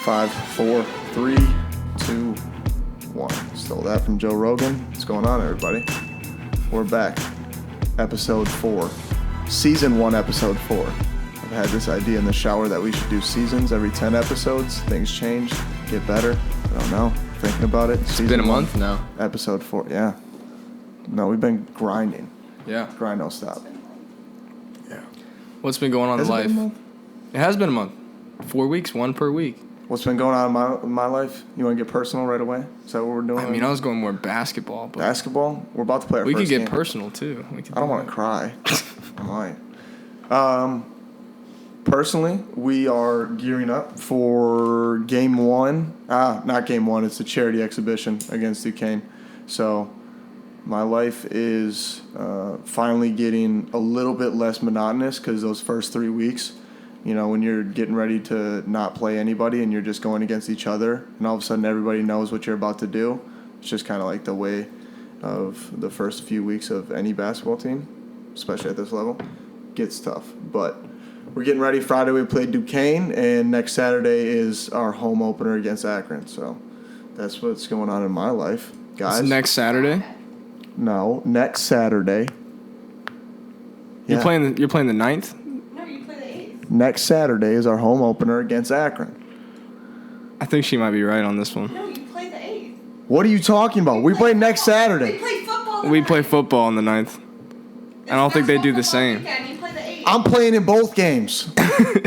5, 4, 3, 2, 1. Stole that from Joe Rogan. What's going on, everybody? We're back. Episode 4. Season 1, Episode 4. I've had this idea in the shower that we should do seasons every 10 episodes. Things change, get better. I don't know. Thinking about it. It's been a month now. Episode 4, yeah. No, we've been grinding. Yeah. Grind, don't stop. Yeah. What's been going on in life? Been a month? It has been a month. 4 weeks, one per week. What's been going on in my life? You want to get personal right away? Is that what we're doing? I mean, I was going more basketball. But basketball? We're about to play our we first could get game. personal, too. I don't want to cry. I might. Personally, we are gearing up for game 1. Not game 1. It's a charity exhibition against Duquesne. So my life is finally getting a little bit less monotonous because those first 3 weeks, you know, when you're getting ready to not play anybody and you're just going against each other and all of a sudden everybody knows what you're about to do. It's just kind of like the way of the first few weeks of any basketball team, especially at this level. Gets tough. But we're getting ready. Friday we play Duquesne, and next Saturday is our home opener against Akron. So that's what's going on in my life, guys. It's next Saturday? No, next Saturday. You're playing the 9th? No, you play the 8th. Next Saturday is our home opener against Akron. I think she might be right on this one. No, you play the 8th. What are you talking about? We play next Saturday. We play football. We play football on the 9th. I don't think they do the same. Weekend. You play the 8th. I'm playing in both games. God, you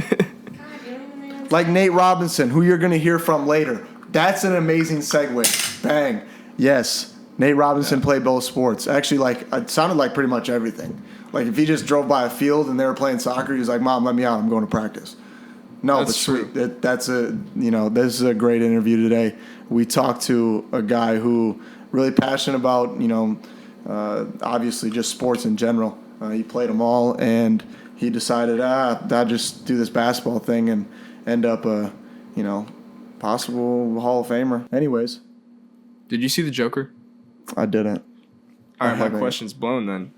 don't even Like Nate Robinson, who you're going to hear from later. That's an amazing segue. Bang. Yes, Nate Robinson played both sports. Actually, it sounded like pretty much everything. Like if he just drove by a field and they were playing soccer, he was like, "Mom, let me out. I'm going to practice." No, That's but sweet. true. This is a great interview today. We talked to a guy who really passionate about, obviously just sports in general. He played them all, and he decided, I'll just do this basketball thing and end up a, possible Hall of Famer. Anyways. Did you see the Joker? I didn't. All right, my question's blown then.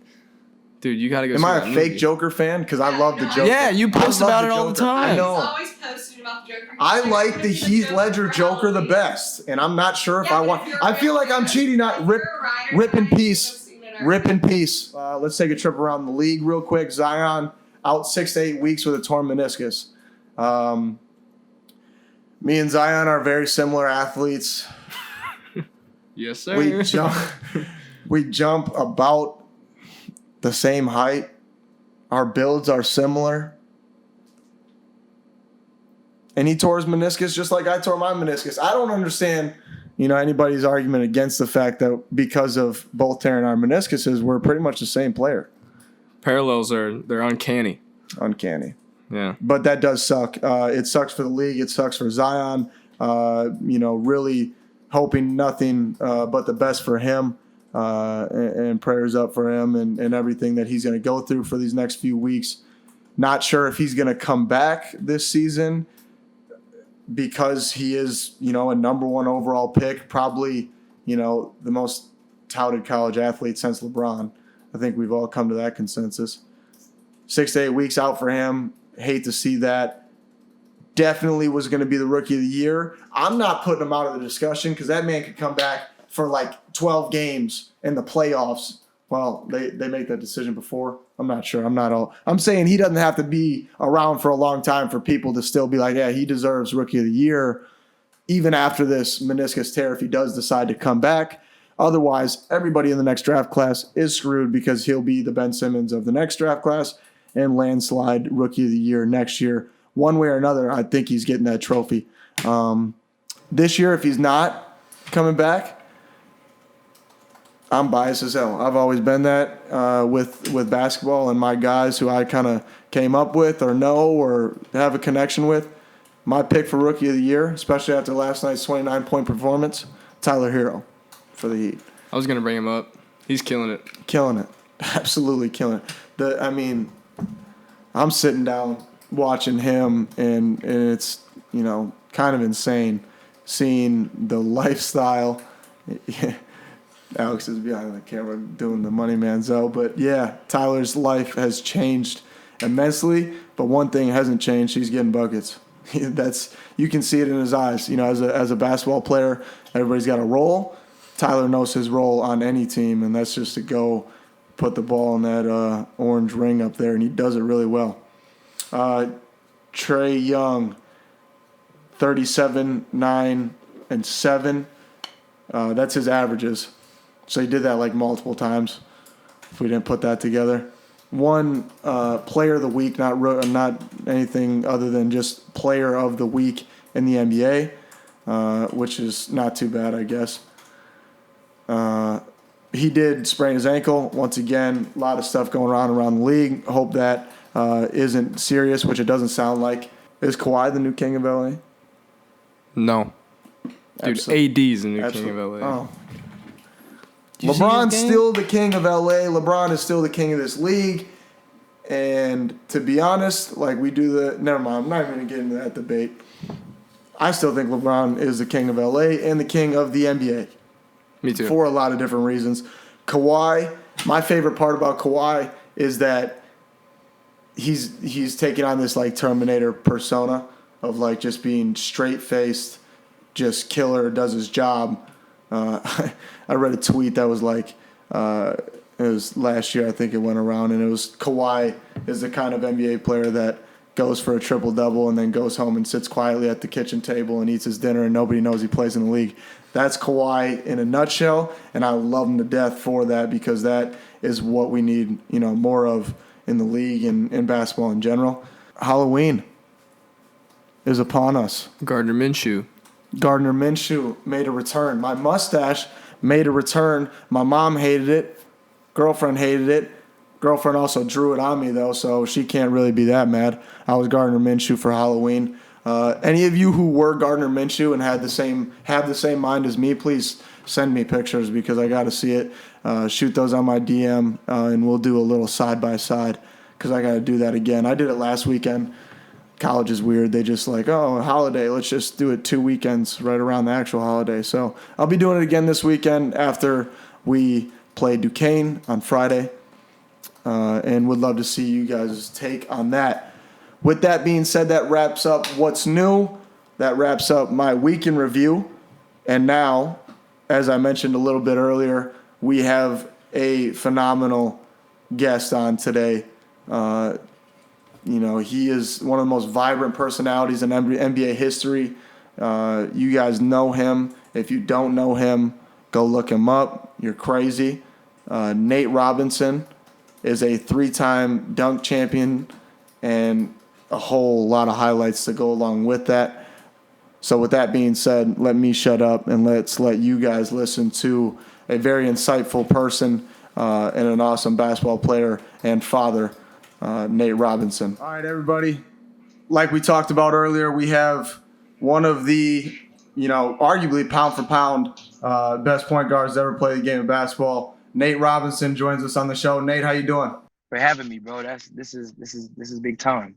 Dude, you got to go Am see I that a fake movie. Joker fan? Because I love the Joker. Yeah, you post I love about it all the Joker. time. I know. He's always posting about the Joker. I like the Heath Ledger Joker the best, and I'm not sure if I want. I feel like I'm cheating. Rip in peace. Rip in peace. Let's take a trip around the league real quick. Zion out 6 to 8 weeks with a torn meniscus. Me and Zion are very similar athletes. Yes, sir. We jump about the same height. Our builds are similar. And he tore his meniscus just like I tore my meniscus. I don't understand, anybody's argument against the fact that because of both tearing our meniscuses, we're pretty much the same player. Parallels they're uncanny. Uncanny. Yeah. But that does suck. It sucks for the league. It sucks for Zion. Really hoping nothing but the best for him. And prayers up for him and everything that he's going to go through for these next few weeks. Not sure if he's going to come back this season because he is, a number 1 overall pick, probably, the most touted college athlete since LeBron. I think we've all come to that consensus. 6 to 8 weeks out for him. Hate to see that. Definitely was going to be the rookie of the year. I'm not putting him out of the discussion because that man could come back for 12 games in the playoffs. Well, they make that decision before. I'm not sure. I'm saying he doesn't have to be around for a long time for people to still be like, yeah, he deserves rookie of the year, even after this meniscus tear if he does decide to come back. Otherwise, everybody in the next draft class is screwed because he'll be the Ben Simmons of the next draft class and landslide rookie of the year next year. One way or another, I think he's getting that trophy. This year, if he's not coming back, I'm biased as hell. I've always been that with basketball and my guys who I kind of came up with or know or have a connection with. My pick for Rookie of the Year, especially after last night's 29-point performance, Tyler Hero for the Heat. I was going to bring him up. He's killing it. Killing it. Absolutely killing it. I'm sitting down watching him, and it's, kind of insane seeing the lifestyle. Alex is behind the camera doing the money man Zoe. But, yeah, Tyler's life has changed immensely. But one thing hasn't changed. He's getting buckets. You can see it in his eyes. As a basketball player, everybody's got a role. Tyler knows his role on any team, and that's just to go put the ball in that orange ring up there, and he does it really well. Trey Young, 37, 9, and 7. That's his averages. So he did that like multiple times. If we didn't put that together, one player of the week, not anything other than just player of the week in the NBA, which is not too bad, I guess. He did sprain his ankle once again. A lot of stuff going on around the league. Hope that isn't serious, which it doesn't sound like. Is Kawhi the new king of LA? No. Dude, AD's the new king of LA. Oh. LeBron's still the king of LA. LeBron is still the king of this league. And to be honest, never mind, I'm not even going to get into that debate. I still think LeBron is the king of LA and the king of the NBA. Me too. For a lot of different reasons. Kawhi, my favorite part about Kawhi is that he's taking on this like Terminator persona of like just being straight-faced, just killer, does his job. I read a tweet that was like, it was last year, I think it went around, and it was Kawhi is the kind of NBA player that goes for a triple-double and then goes home and sits quietly at the kitchen table and eats his dinner and nobody knows he plays in the league. That's Kawhi in a nutshell, and I love him to death for that because that is what we need, more of in the league and in basketball in general. Halloween is upon us. Gardner Minshew made a return. My mustache made a return. My mom hated it. Girlfriend hated it. Girlfriend also drew it on me, though, so she can't really be that mad. I was Gardner Minshew for Halloween. Any of you who were Gardner Minshew and have the same mind as me, please send me pictures because I got to see it. Shoot those on my DM, and we'll do a little side-by-side because I got to do that again. I did it last weekend. College is weird. They just a holiday. Let's just do it 2 weekends right around the actual holiday. So I'll be doing it again this weekend after we play Duquesne on Friday. And would love to see you guys' take on that. With that being said, that wraps up what's new. That wraps up my week in review. And now, as I mentioned a little bit earlier, we have a phenomenal guest on today. He is one of the most vibrant personalities in NBA history. You guys know him. If you don't know him, go look him up. You're crazy. Nate Robinson is a 3-time dunk champion and a whole lot of highlights to go along with that. So with that being said, let me shut up and let's let you guys listen to a very insightful person and an awesome basketball player and father, Nate Robinson. All right, everybody. Like we talked about earlier, we have one of the, arguably pound for pound best point guards to ever play the game of basketball. Nate Robinson joins us on the show. Nate, how you doing? For having me, bro. This is big time.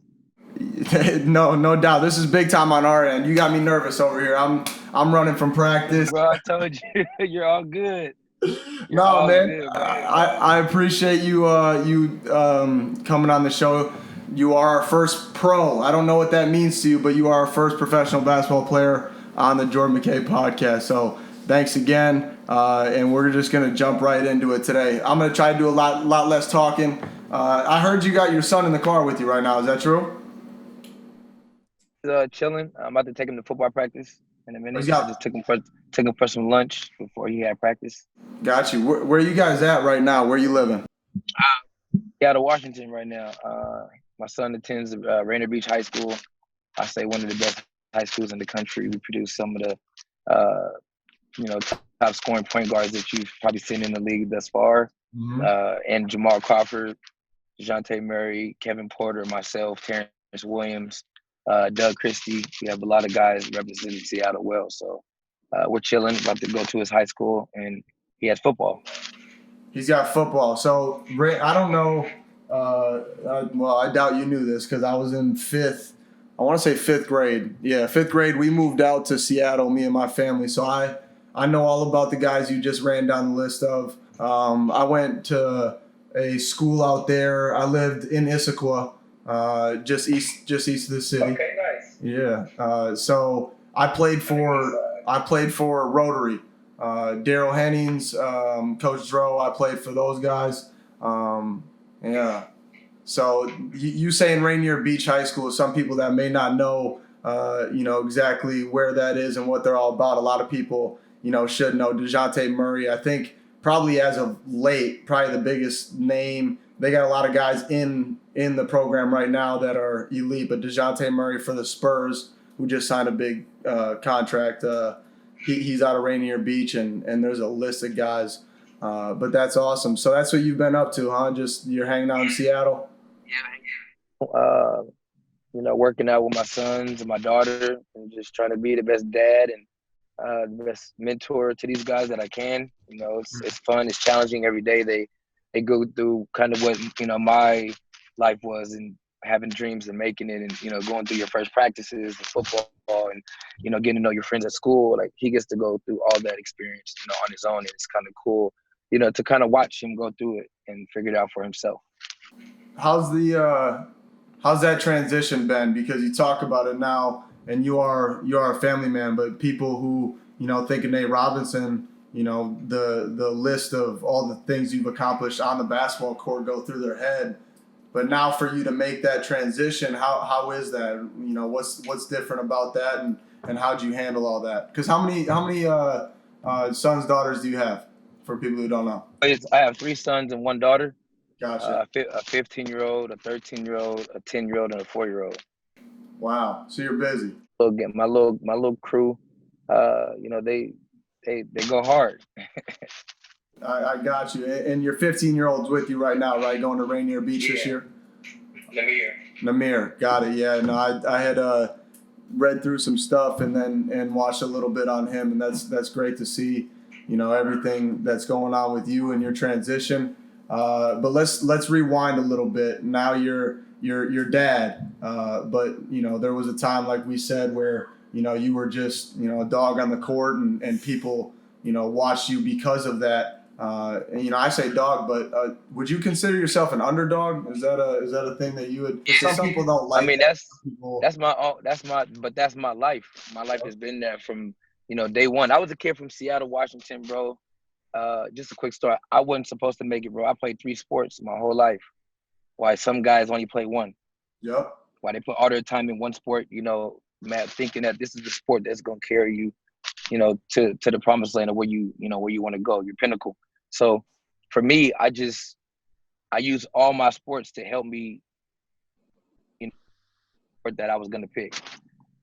No doubt. This is big time on our end. You got me nervous over here. I'm running from practice. Bro, I told you, you're all good. No, man. I appreciate you coming on the show. You are our first pro. I don't know what that means to you, but you are our first professional basketball player on the Jordan McCabe podcast. So thanks again. And we're just going to jump right into it today. I'm going to try to do a lot less talking. I heard you got your son in the car with you right now. Is that true? Chilling. I'm about to take him to football practice in a minute. I just took him for some lunch before he had practice. Got you. Where are you guys at right now? Where you living? Out of Washington right now. My son attends Rainier Beach High School. I say one of the best high schools in the country. We produce some of the top scoring point guards that you've probably seen in the league thus far. Mm-hmm. And Jamal Crawford, DeJounte Murray, Kevin Porter, myself, Terrence Williams, Doug Christie. We have a lot of guys representing Seattle well. So we're chilling, about to go to his high school, and he has football. He's got football. So I don't know. I doubt you knew this because I was in fifth grade. Yeah, fifth grade. We moved out to Seattle, me and my family. So I know all about the guys you just ran down the list of. I went to a school out there. I lived in Issaquah, just east of the city. Okay, nice. Yeah. So I played for Rotary. Daryl Hennings, Coach Dro. I played for those guys. Yeah. So you saying Rainier Beach High School, some people that may not know, exactly where that is and what they're all about. A lot of people, should know DeJounte Murray. I think probably as of late, probably the biggest name. They got a lot of guys in the program right now that are elite, but DeJounte Murray for the Spurs, who just signed a big contract. He's out of Rainier Beach, and there's a list of guys. But that's awesome. So that's what you've been up to, huh? Just you're hanging out in Seattle? Uh, working out with my sons and my daughter, and just trying to be the best dad and the best mentor to these guys that I can. It's fun. It's challenging every day. They go through kind of what my life was, and having dreams and making it, and going through your first practices and football, and getting to know your friends at school. Like, he gets to go through all that experience on his own, and it's kind of cool to kind of watch him go through it and figure it out for himself. How's that transition been? Because you talk about it now, and you are a family man, but people who think of Nate Robinson, the list of all the things you've accomplished on the basketball court go through their head. But now for you to make that transition, how is that? What's different about that, and how'd you handle all that? Because how many sons, daughters do you have? For people who don't know, I have 3 sons and 1 daughter. Gotcha. A 15-year-old, a 13-year-old, a 10-year-old, and a 4-year-old. Wow. So you're busy. My little crew, they go hard. I got you. And your 15-year-old's with you right now, right? Going to Rainier Beach this year? Namir. Got it. Yeah. No, I had read through some stuff and watched a little bit on him, and that's great to see, everything that's going on with you and your transition. But let's rewind a little bit. Now you're dad, but there was a time, like we said, where you were just a dog on the court, and people watched you because of that. I say dog, but would you consider yourself an underdog? Is that a thing that you would? Some people don't like. I mean, that's my life. My life has been there from day one. I was a kid from Seattle, Washington, bro. Just a quick story. I wasn't supposed to make it, bro. I played 3 sports my whole life. Why some guys only play 1. Yep. Why they put all their time in one sport, thinking that this is the sport that's gonna carry you, to the promised land of where you want to go, your pinnacle. So for me, I use all my sports to help me, that I was gonna pick.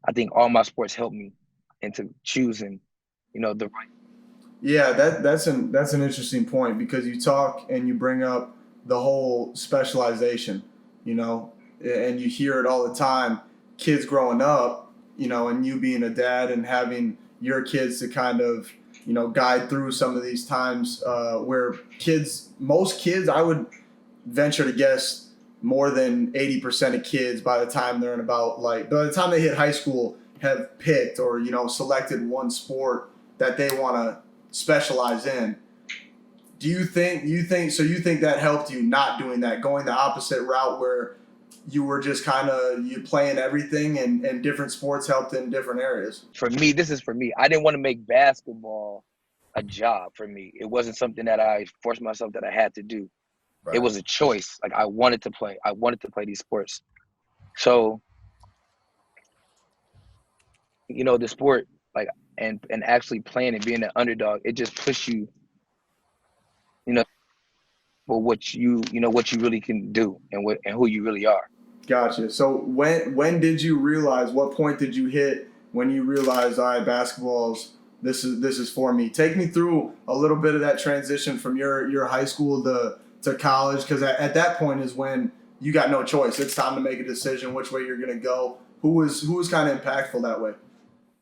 I think all my sports helped me into choosing, the right. Yeah, that's an interesting point, because you talk and you bring up the whole specialization, and you hear it all the time. Kids growing up, and you being a dad and having your kids to kind of, guide through some of these times where most kids, I would venture to guess more than 80% of kids by the time they're by the time they hit high school have picked or, selected one sport that they want to specialize in. Do you think that helped you not doing that, going the opposite route where you were just kind of you playing everything, and different sports helped in different areas? For me, this is for me. I didn't want to make basketball a job for me. It wasn't something that I forced myself that I had to do. Right. It was a choice. Like, I wanted to play. I wanted to play these sports. So, the sport, like, and actually playing and being an underdog, it just pushed you, for what you really can do and who you really are. Gotcha. So when did you realize? What point did you hit when you realized, all right, basketball's this is for me? Take me through a little bit of that transition from your high school to college, because at that point is when you got no choice. It's time to make a decision which way you're going to go. Who was kind of impactful that way?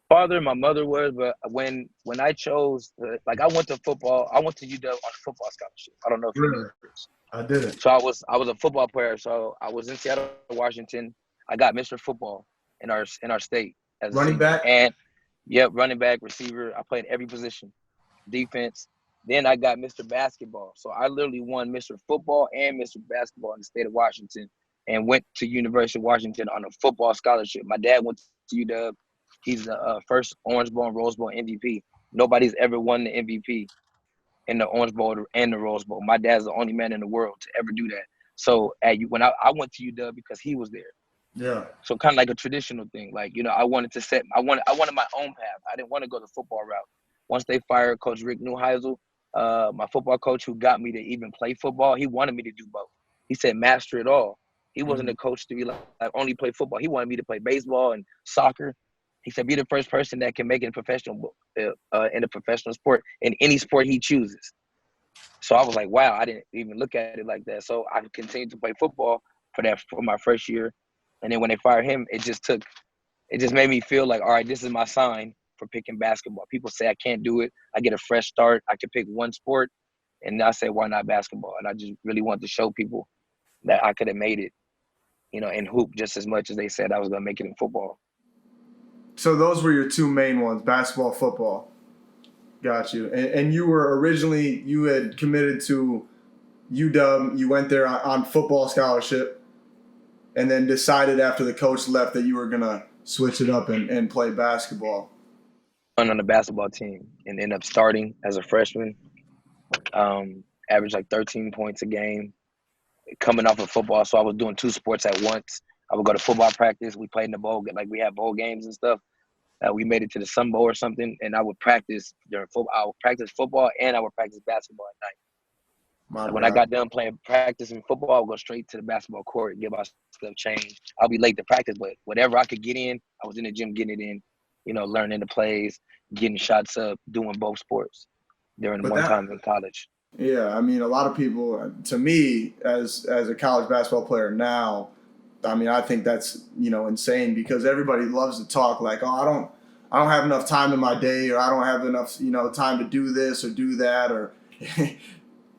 Father, my mother was, but when I chose, I went to football. I went to UW on a football scholarship. I don't know if you knew this. I didn't. So I was a football player. So I was in Seattle, Washington. I got Mr. Football in our state as running back. And running back, receiver. I played every position, defense. Then I got Mr. Basketball. So I literally won Mr. Football and Mr. Basketball in the state of Washington, and went to University of Washington on a football scholarship. My dad went to UW. He's the first Orange Bowl and Rose Bowl MVP. Nobody's ever won the MVP in the Orange Bowl and the Rose Bowl. My dad's the only man in the world to ever do that. So when I went to UW because he was there. Yeah. So kind of like a traditional thing. Like, I wanted to I wanted my own path. I didn't want to go the football route. Once they fired Coach Rick Neuheisel, my football coach who got me to even play football, he wanted me to do both. He said, master it all. He wasn't a coach to be like only play football. He wanted me to play baseball and soccer. He said, be the first person that can make it in a professional sport, in any sport he chooses. So I was like, wow, I didn't even look at it like that. So I continued to play football for my first year. And then when they fired him, it just made me feel like, all right, this is my sign for picking basketball. People say I can't do it. I get a fresh start. I can pick one sport. And I say, why not basketball? And I just really wanted to show people that I could have made it, in hoop just as much as they said I was going to make it in football. So those were your two main ones, basketball, football. Got you. And you had committed to UW. You went there on football scholarship and then decided after the coach left that you were going to switch it up and play basketball. On the basketball team and ended up starting as a freshman. Averaged like 13 points a game coming off of football. So I was doing two sports at once. I would go to football practice. We played in the bowl. Like we had bowl games and stuff. We made it to the Sun Bowl or something. And I would practice during football. I would practice football and I would practice basketball at night. When I got done practicing football, I would go straight to the basketball court and get my stuff changed. I'll be late to practice, but whatever I could get in, I was in the gym getting it in, learning the plays, getting shots up, doing both sports during one time in college. Yeah, I mean, a lot of people, to me, as a college basketball player now, I mean, I think that's, insane because everybody loves to talk like, oh, I don't have enough time in my day, or I don't have enough, time to do this or do that, or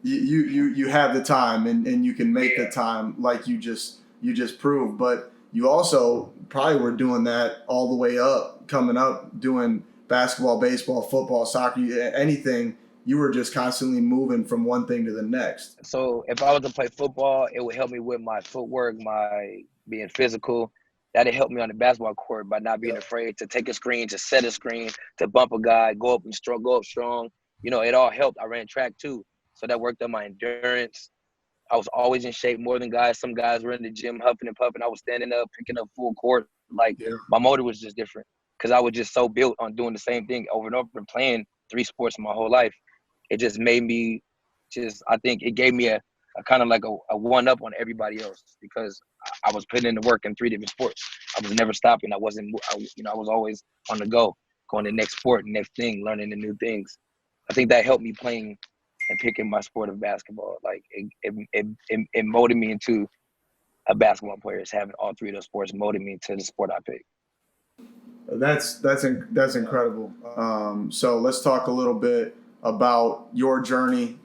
you have the time and you can make the time like you just proved. But you also probably were doing that all the way up, coming up, doing basketball, baseball, football, soccer, anything. You were just constantly moving from one thing to the next. So if I was to play football, it would help me with my footwork, my being physical. That'd help me on the basketball court by not being afraid to take a screen, to set a screen, to bump a guy, go up strong. It all helped. I ran track too. So that worked on my endurance. I was always in shape more than guys. Some guys were in the gym huffing and puffing. I was standing up, picking up full court. My motor was just different because I was just so built on doing the same thing over and over and playing 3 sports my whole life. It just made me I think it gave me a kind of like a one-up on everybody else because I was putting in the work in 3 different sports. I was never stopping. I was always on the go, going to the next sport, next thing, learning the new things. I think that helped me playing and picking my sport of basketball. Like it molded me into a basketball player. Is having all 3 of those sports molded me into the sport I picked. That's incredible. So let's talk a little bit about your journey.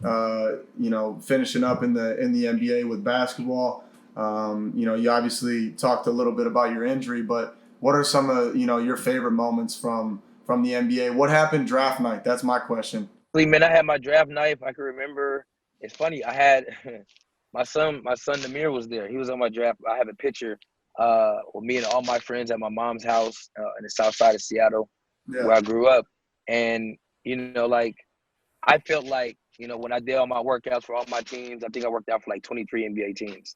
Finishing up in the NBA with basketball. You obviously talked a little bit about your injury, but what are some of your favorite moments from the NBA? What happened draft night? That's my question. Man, I had my draft night. I can remember. It's funny. I had my son Namir was there. He was on my draft. I have a picture with me and all my friends at my mom's house in the south side of Seattle, where I grew up. And I felt like when I did all my workouts for all my teams, I think I worked out for like 23 NBA teams.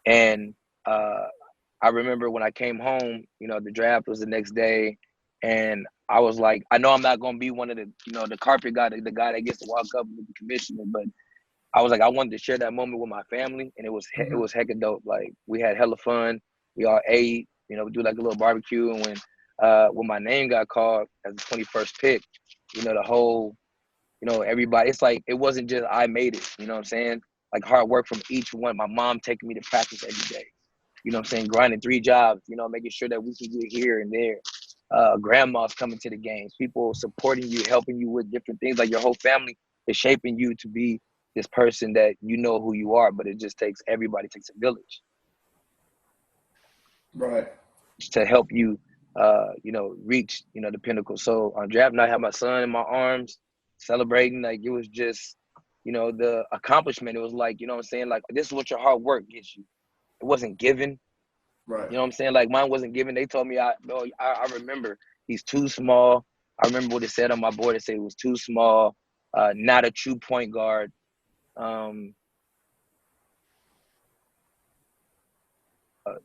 And I remember when I came home, the draft was the next day, and I was like, I know I'm not going to be one of the, the carpet guy, the guy that gets to walk up with the commissioner, but I was like, I wanted to share that moment with my family, and it was hecka dope. Like, we had hella fun. We all ate, we do like a little barbecue, and when my name got called as the 21st pick, the whole, everybody, it's like, it wasn't just I made it, you know what I'm saying? Like, hard work from each one. My mom taking me to practice every day. You know what I'm saying? Grinding 3 jobs, making sure that we can get here and there. Grandmas coming to the games, people supporting you, helping you with different things. Like, your whole family is shaping you to be this person that who you are, but it just takes a village. Right. To help you, reach, the pinnacle. So on draft night, I had my son in my arms, celebrating. Like, it was just, the accomplishment. It was like, what I'm saying? Like, this is what your hard work gets you. It wasn't given. Right. You know what I'm saying? Like mine wasn't given. They told me I remember he's too small. I remember what it said on my board. It said it was too small, not a true point guard.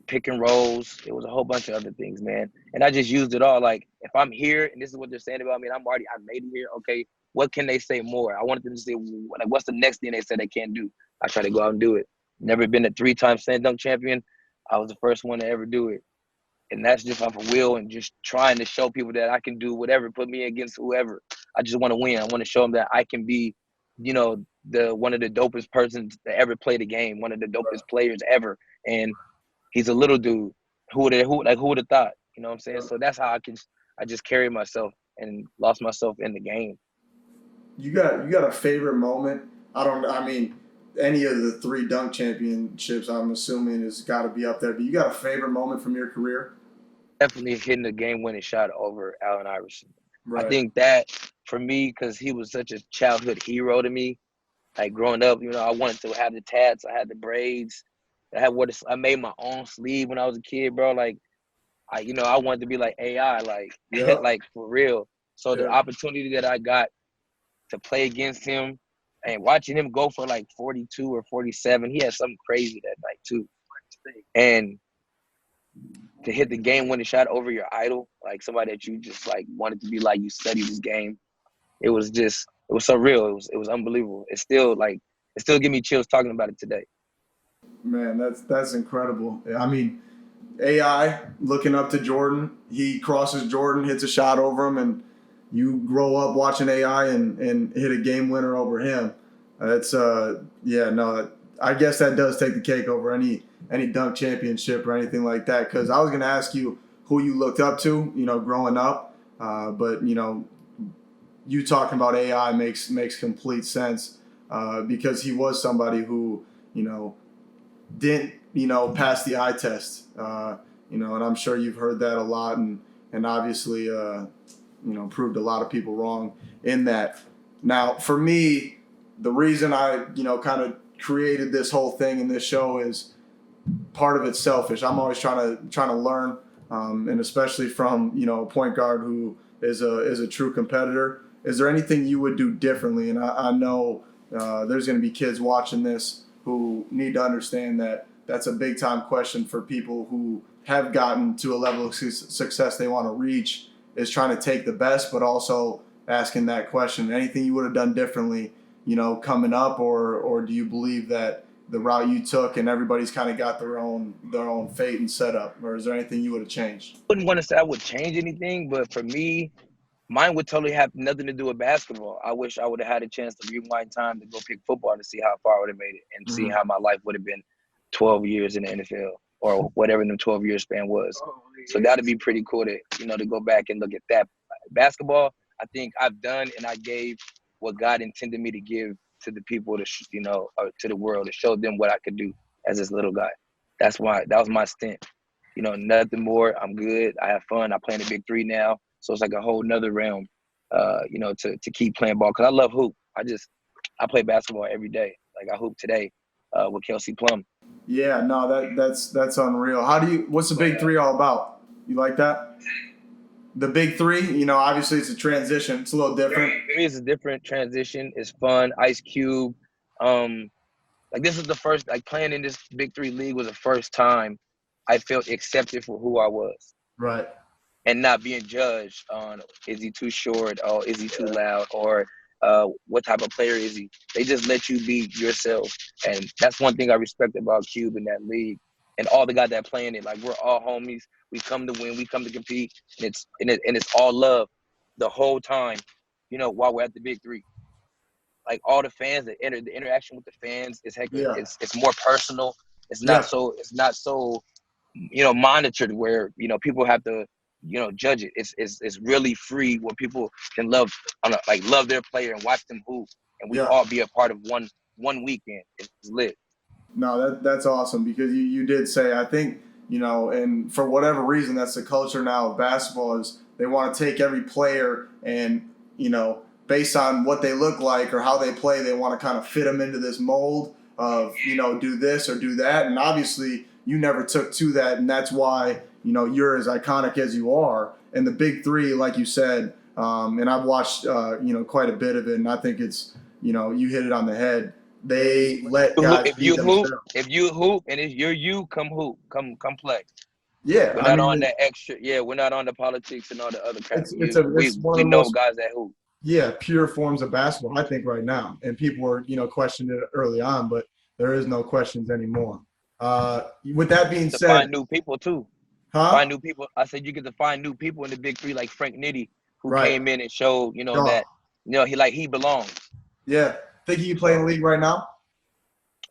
Pick and rolls. It was a whole bunch of other things, man. And I just used it all. Like, if I'm here and this is what they're saying about me, and I made it here. Okay, what can they say more? I wanted them to say, like, what's the next thing they said they can't do? I try to go out and do it. Never been a 3-time slam dunk champion. I was the first one to ever do it. And that's just off of will and just trying to show people that I can do whatever, put me against whoever. I just want to win. I want to show them that I can be, the one of the dopest persons to ever play the game, one of the dopest players ever. And he's a little dude. Who would have thought? You know what I'm saying? So that's how I just carried myself and lost myself in the game. You got a favorite moment? I mean, any of the 3 dunk championships, I'm assuming, has got to be up there. But you got a favorite moment from your career? Definitely hitting the game-winning shot over Allen Iverson. Right. I think that for me, because he was such a childhood hero to me. Like growing up, I wanted to have the tats. I had the braids. I made my own sleeve when I was a kid, bro. Like, I wanted to be like AI, like, Yep. like for real. So the Yeah. opportunity that I got to play against him and watching him go for like 42 or 47, he had something crazy that night too. And to hit the game-winning shot over your idol, like somebody that you just like wanted to be like, you studied this game. It was surreal. It was unbelievable. It still give me chills talking about it today. Man, that's incredible. I mean, AI looking up to Jordan. He crosses Jordan, hits a shot over him, and you grow up watching AI and hit a game winner over him. It's I guess that does take the cake over any dunk championship or anything like that. Because I was going to ask you who you looked up to, growing up, but you talking about AI makes complete sense because he was somebody who didn't pass the eye test, and I'm sure you've heard that a lot, and obviously proved a lot of people wrong in that. Now, for me, the reason I kind of created this whole thing in this show is part of it's selfish. I'm always trying to learn, and especially from a point guard who is a true competitor. Is there anything you would do differently? And I know there's going to be kids watching this who need to understand that that's a big time question for people who have gotten to a level of success they want to reach, is trying to take the best, but also asking that question. Anything you would have done differently, coming up, or do you believe that the route you took and everybody's kind of got their own fate and setup, or is there anything you would have changed? I wouldn't want to say I would change anything, but for me, mine would totally have nothing to do with basketball. I wish I would have had a chance to rewind time to go pick football to see how far I would have made it and see how my life would have been 12 years in the NFL or whatever the 12-year span was. So that would be pretty cool to go back and look at that. Basketball, I think I've done and I gave what God intended me to give to the people to the world, to show them what I could do as this little guy. That was my stint. Nothing more. I'm good. I have fun. I play in the Big 3 now. So it's like a whole nother realm, to keep playing ball. Because I love hoop. I play basketball every day. Like I hoop today with Kelsey Plum. Yeah, no, that's unreal. What's the Big 3 all about? You like that? The Big 3, obviously it's a transition. It's a little different. It's a different transition. It's fun. Ice Cube. Like this is the first, like playing in this Big 3 league was the first time I felt accepted for who I was. Right. And not being judged on, is he too short, or is he too loud, or what type of player is he? They just let you be yourself. And that's one thing I respect about Cube in that league. And all the guys that play in it, like we're all homies. We come to win, we come to compete, and it's all love the whole time, while we're at the Big 3. Like all the fans, the interaction with the fans is it's more personal. It's not so monitored where people have to judge it. It's really free where people can love their player and watch them hoop, and we all be a part of one weekend. It's lit. No, that's awesome because you did say, I think, and for whatever reason, that's the culture now of basketball, is they want to take every player and, based on what they look like or how they play, they want to kind of fit them into this mold of, do this or do that. And obviously, you never took to that, and that's why you're as iconic as you are. And the big three, like you said, and I've watched quite a bit of it, and I think it's you hit it on the head. They let guys If be you hoop, themselves. and it's you, come hoop, come play. Yeah, We're I not mean, on that extra. Yeah, we're not on the politics and all the other crap. it's We one of the know most guys that hoop. pure forms of basketball, I think, right now. And people were questioning it early on, but there is no questions anymore. With that being To said, find new people too. huh? Find new people. I said you get to find new people in the big three, like Frank Nitti, who Right. came in and showed Oh, that he belongs. yeah. Think he can play in the league right now?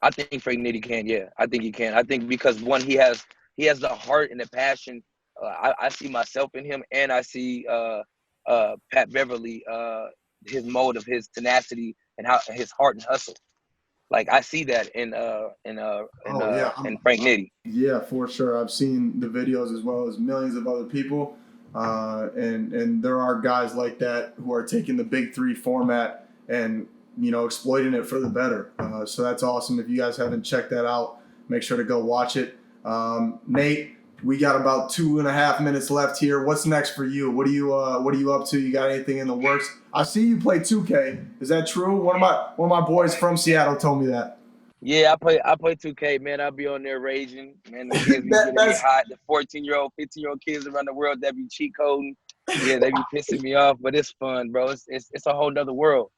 I think Frank Nitti can. Yeah, I think he can. I think because one, he has the heart and the passion. I see myself in him, and I see Pat Beverly, his motive, his tenacity, and how his heart and hustle. Like I see that in Oh yeah, Frank Nitti. yeah, for sure. I've seen the videos as well as millions of other people, and there are guys like that who are taking the big three format and exploiting it for the better. So that's awesome. If you guys haven't checked that out, make sure to go watch it. Nate, we got about 2.5 minutes left here. What's next for you? What are you up to? You got anything in the works? I see you play 2K. Is that true? One of my boys from Seattle told me that. Yeah, I play 2K, man. I'll be on there raging, man. The kids be getting me That's hot. The 14-year-old, 15-year-old kids around the world that be cheat coding. Yeah, they be pissing me off, but it's fun, bro. It's a whole nother world.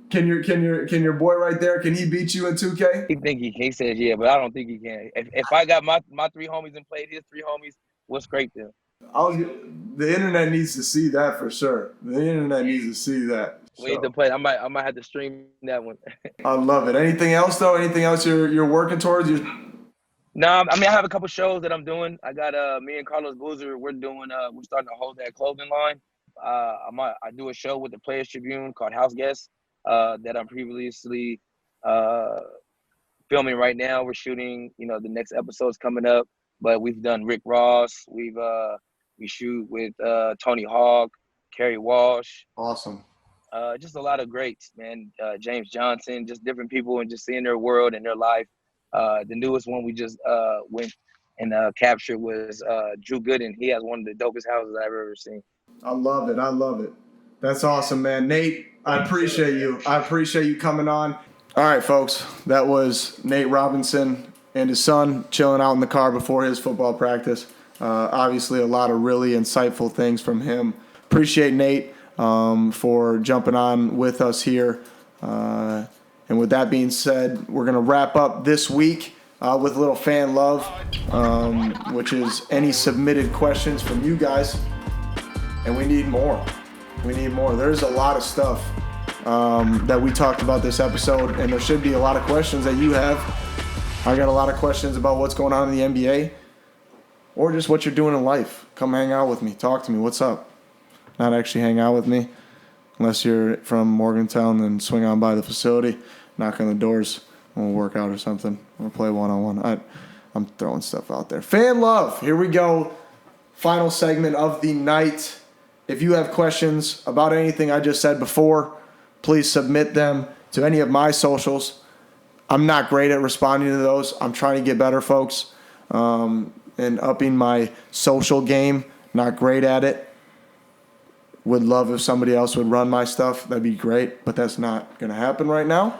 Can your boy right there? Can he beat you in 2K? He think he can. He says yeah, but I don't think he can. If I got my three homies and played his three homies, we'll scrape them. The internet needs to see that for sure. The internet needs to see that. We need So to play. I might have to stream that one. I love it. Anything else though? Anything else you're working towards? No, I mean I have a couple shows that I'm doing. I got me and Carlos Boozer. We're starting to hold that clothing line. I do a show with the Players Tribune called House Guests that I'm previously filming right now. We're shooting. The next episode's coming up. But we've done Rick Ross. We shoot with Tony Hawk, Kerry Walsh. Awesome. Just a lot of greats, man. James Johnson, just different people and just seeing their world and their life. The newest one we just went and captured was Drew Gooden. He has one of the dopest houses I've ever seen. I love it. I love it. That's awesome, man. Nate, I appreciate you. I appreciate you coming on. All right, folks. That was Nate Robinson and his son chilling out in the car before his football practice. Obviously, a lot of really insightful things from him. Appreciate Nate for jumping on with us here. And with that being said, we're going to wrap up this week with a little fan love, which is any submitted questions from you guys. And we need more. We need more. There's a lot of stuff that we talked about this episode, and there should be a lot of questions that you have. I got a lot of questions about what's going on in the NBA or just what you're doing in life. Come hang out with me. Talk to me. What's up? Not actually hang out with me unless you're from Morgantown, then swing on by the facility, knock on the doors, and we'll work out or something. We'll play one-on-one. I'm throwing stuff out there. Fan love. Here we go. Final segment of the night. If you have questions about anything I just said before, please submit them to any of my socials. I'm not great at responding to those. I'm trying to get better, folks, and upping my social game. Not great at it. Would love if somebody else would run my stuff. That'd be great, but that's not going to happen right now.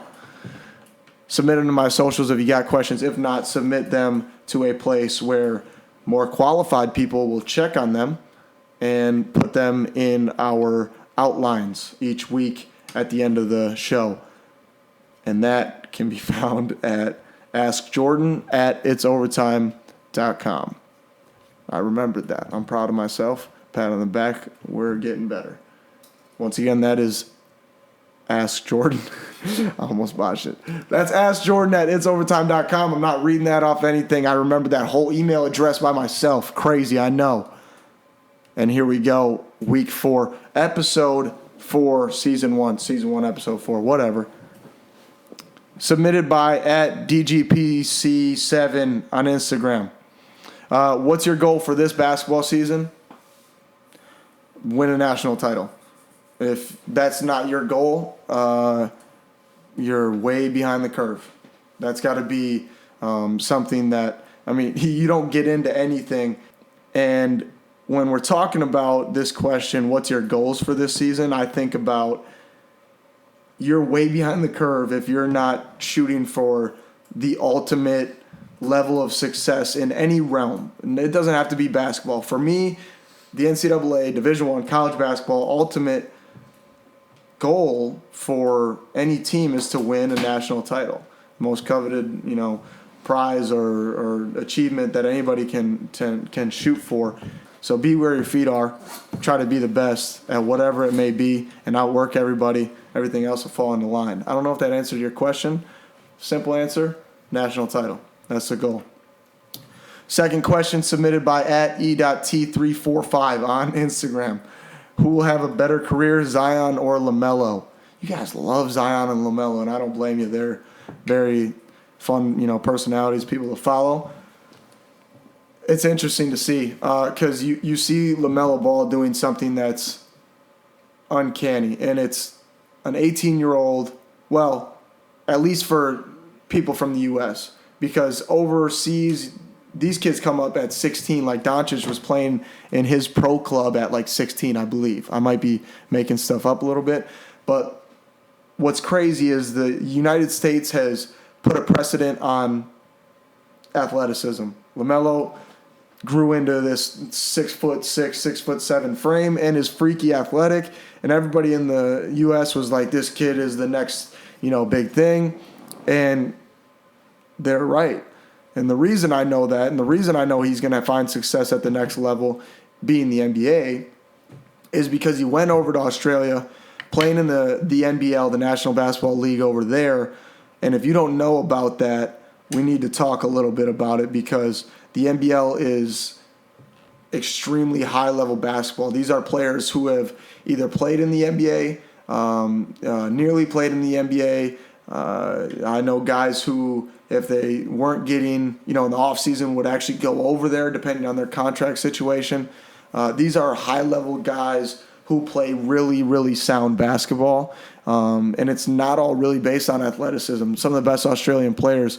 Submit them to my socials if you got questions. If not, submit them to a place where more qualified people will check on them and put them in our outlines each week at the end of the show. And that can be found at askjordan@itsovertime.com. I remembered that. I'm proud of myself. Pat on the back. We're getting better. Once again, that is Ask Jordan. I almost botched it. That's askjordan@itsovertime.com. I'm not reading that off anything. I remember that whole email address by myself. Crazy, I know. And here we go. Week 4. Episode 4. Season 1. Season 1, episode 4. Whatever. Submitted by @DGPC7 on Instagram. What's your goal for this basketball season? Win a national title. If that's not your goal, you're way behind the curve. That's got to be something that I mean, you don't get into anything. And when we're talking about this question, what's your goals for this season? I think about you're way behind the curve if you're not shooting for the ultimate level of success in any realm. And it doesn't have to be basketball. For me, the NCAA, Division I, college basketball, ultimate goal for any team is to win a national title. Most coveted, prize or achievement that anybody can shoot for. So be where your feet are. Try to be the best at whatever it may be and outwork everybody. Everything else will fall into line. I don't know if that answered your question. Simple answer, national title. That's the goal. Second question submitted by @e.t345 on Instagram. Who will have a better career, Zion or LaMelo? You guys love Zion and LaMelo, and I don't blame you. They're very fun, personalities, people to follow. It's interesting to see because you see LaMelo Ball doing something that's uncanny, and it's an 18-year-old, well, at least for people from the U.S., because overseas, these kids come up at 16. Like Doncic was playing in his pro club at like 16, I believe. I might be making stuff up a little bit. But what's crazy is the United States has put a precedent on athleticism. LaMelo grew into this 6'6", 6'7" frame and is freaky athletic. And everybody in the U.S. was like, this kid is the next, big thing. And they're right. And the reason I know that, and the reason I know he's going to find success at the next level, being the NBA, is because he went over to Australia, playing in the NBL, the National Basketball League over there. And if you don't know about that, we need to talk a little bit about it because the NBL is extremely high-level basketball. These are players who have either played in the NBA, nearly played in the NBA. I know guys who, if they weren't getting, in the offseason, would actually go over there depending on their contract situation. These are high-level guys who play really, really sound basketball. And it's not all really based on athleticism. Some of the best Australian players,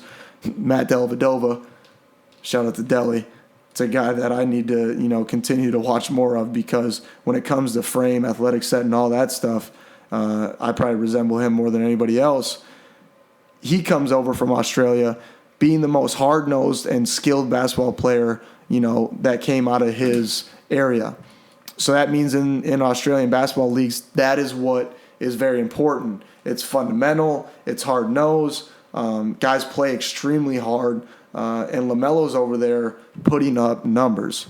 Matt Dellavedova, shout out to Delly. It's a guy that I need to, continue to watch more of because when it comes to frame, athletic set, and all that stuff, I probably resemble him more than anybody else. He comes over from Australia being the most hard-nosed and skilled basketball player, that came out of his area. So that means in Australian basketball leagues, that is what is very important. It's fundamental. It's hard-nosed. Guys play extremely hard. And LaMelo's over there putting up numbers.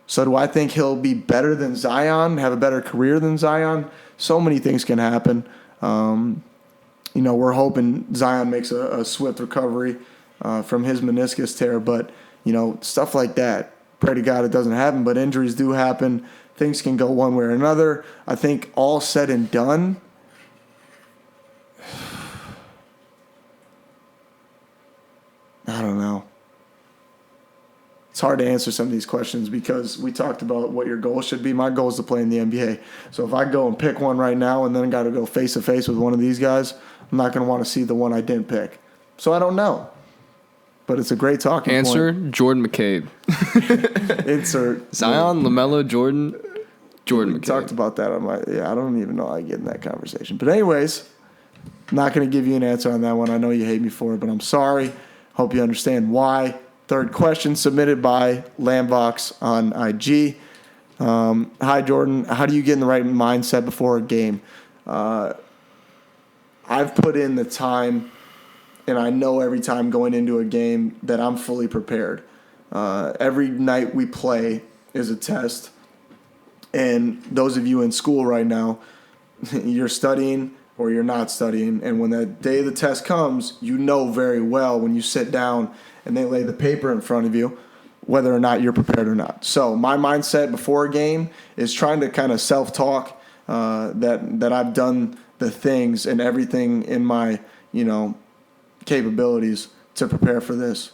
So do I think he'll be better than Zion, have a better career than Zion? So many things can happen. We're hoping Zion makes a swift recovery from his meniscus tear. But, stuff like that, pray to God it doesn't happen. But injuries do happen. Things can go one way or another. I think all said and done, I don't know. It's hard to answer some of these questions because we talked about what your goal should be. My goal is to play in the NBA. So if I go and pick one right now and then got to go face-to-face with one of these guys, I'm not going to want to see the one I didn't pick. So I don't know. But it's a great talking Answer, point. Jordan McCabe. Insert. Zion, LaMelo, Jordan We McCabe. talked about that on I don't even know how I get in that conversation. But anyways, I'm not going to give you an answer on that one. I know you hate me for it, but I'm sorry. Hope you understand why. Third question submitted by Lambox on IG. Hi, Jordan. How do you get in the right mindset before a game? I've put in the time, and I know every time going into a game that I'm fully prepared. Every night we play is a test. And those of you in school right now, you're studying or you're not studying. And when that day of the test comes, you know very well when you sit down and they lay the paper in front of you, whether or not you're prepared or not. So my mindset before a game is trying to kind of self-talk that I've done the things and everything in my, capabilities to prepare for this.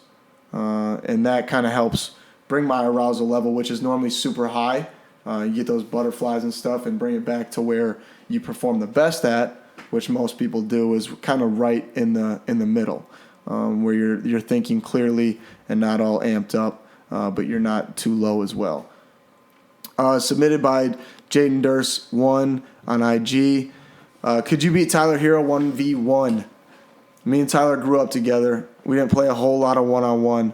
And that kind of helps bring my arousal level, which is normally super high. You get those butterflies and stuff and bring it back to where you perform the best at, which most people do, is kind of right in the middle. where you're thinking clearly and not all amped up, but you're not too low as well. Submitted by Jaden Durst 1 on IG. Could you beat Tyler Hero 1v1? Me and Tyler grew up together. We didn't play a whole lot of one-on-one.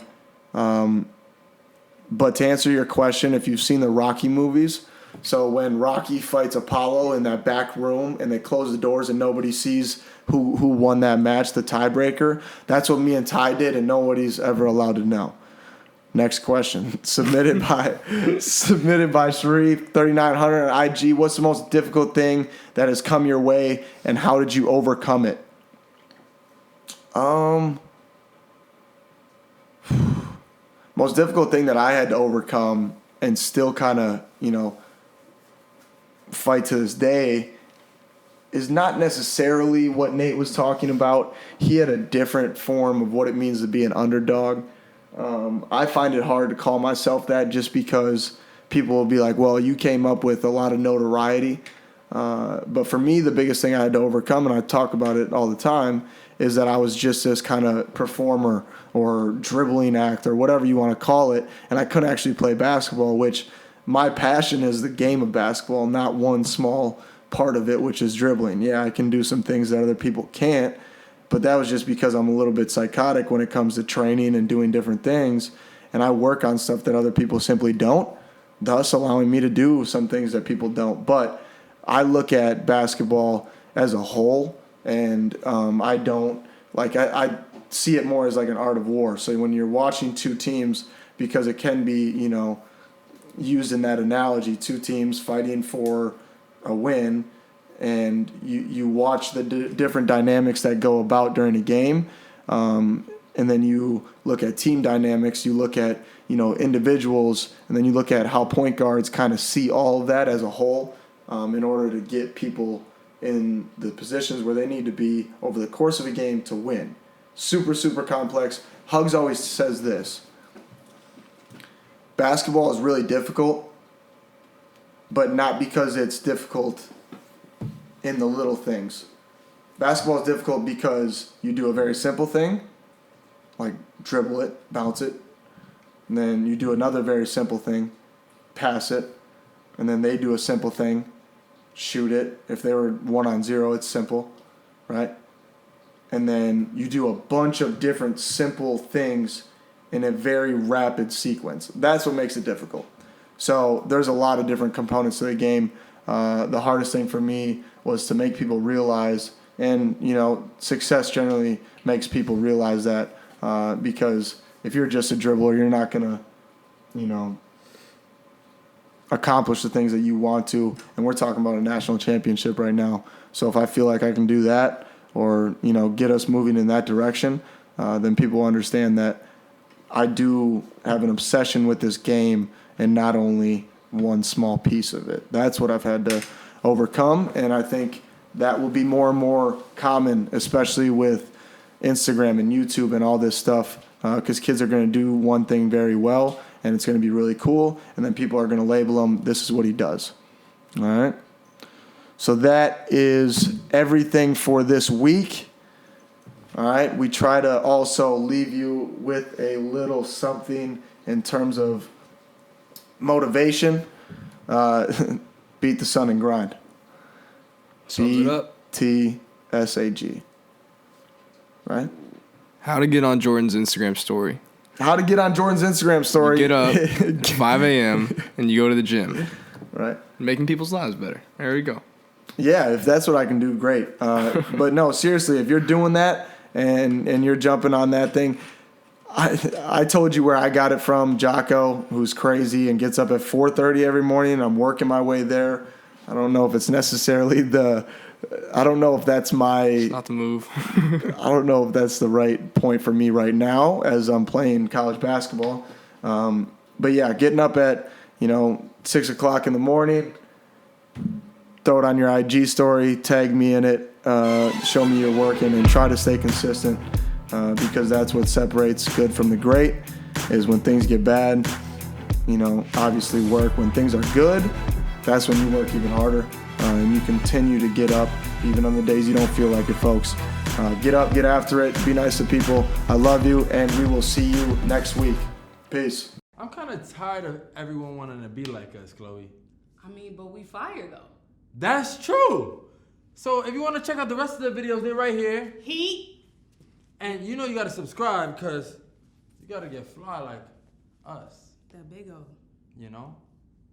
But to answer your question, if you've seen the Rocky movies, so when Rocky fights Apollo in that back room and they close the doors and nobody sees who won that match, the tiebreaker, that's what me and Ty did, and nobody's ever allowed to know. Next question, submitted by Sharif 3900 on IG. What's the most difficult thing that has come your way, and how did you overcome it? Most difficult thing that I had to overcome and still kind of, fight to this day is not necessarily what Nate was talking about. He had a different form of what it means to be an underdog. I find it hard to call myself that just because people will be like, well, you came up with a lot of notoriety. But for me, the biggest thing I had to overcome, and I talk about it all the time, is that I was just this kind of performer or dribbling act or whatever you want to call it, and I couldn't actually play basketball, which my passion is the game of basketball, not one small part of it, which is dribbling. Yeah, I can do some things that other people can't, but that was just because I'm a little bit psychotic when it comes to training and doing different things, and I work on stuff that other people simply don't, thus allowing me to do some things that people don't. But I look at basketball as a whole, and I don't like I see it more as like an art of war. So when you're watching two teams, because it can be used in that analogy, two teams fighting for a win, and you watch the different dynamics that go about during a game, and then you look at team dynamics, you look at individuals, and then you look at how point guards kind of see all of that as a whole, in order to get people in the positions where they need to be over the course of a game to win. Super, super complex. Hugs always says this: basketball is really difficult, but not because it's difficult in the little things. Basketball is difficult because you do a very simple thing, like dribble it, bounce it, and then you do another very simple thing, pass it, and then they do a simple thing, shoot it. If they were 1-on-0, it's simple, right? And then you do a bunch of different simple things in a very rapid sequence. That's what makes it difficult. So there's a lot of different components to the game. The hardest thing for me was to make people realize, and success generally makes people realize that, because if you're just a dribbler, you're not going to, accomplish the things that you want to. And we're talking about a national championship right now. So if I feel like I can do that, or get us moving in that direction, then people understand that I do have an obsession with this game and not only one small piece of it. That's what I've had to overcome, and I think that will be more and more common, especially with Instagram and YouTube and all this stuff, because kids are going to do one thing very well, and it's going to be really cool, and then people are going to label them, this is what he does. All right? So that is everything for this week. All right? We try to also leave you with a little something in terms of motivation. Beat the sun and grind. Sums it up. BTSAG. Right? How to get on Jordan's Instagram story. How to get on Jordan's Instagram story. You get up at 5 a.m. and you go to the gym. Right. Making people's lives better. There you go. Yeah, if that's what I can do, great. But no, seriously, if you're doing that and you're jumping on that thing, I told you where I got it from. Jocko, who's crazy and gets up at 4:30 every morning. I'm working my way there. I don't know if it's necessarily I don't know if that's It's not the move. I don't know if that's the right point for me right now as I'm playing college basketball. But yeah, getting up at 6 o'clock in the morning, throw it on your IG story, tag me in it, show me you're working, and try to stay consistent, because that's what separates good from the great, is when things get bad, obviously work. When things are good, that's when you work even harder, and you continue to get up even on the days you don't feel like it, folks. Get up, get after it, be nice to people. I love you, and we will see you next week. Peace. I'm kind of tired of everyone wanting to be like us, Chloe. I mean, but we fire though. That's true. So if you want to check out the rest of the videos, they're right here. Heat. And you know you got to subscribe because you got to get fly like us. That big O. You know?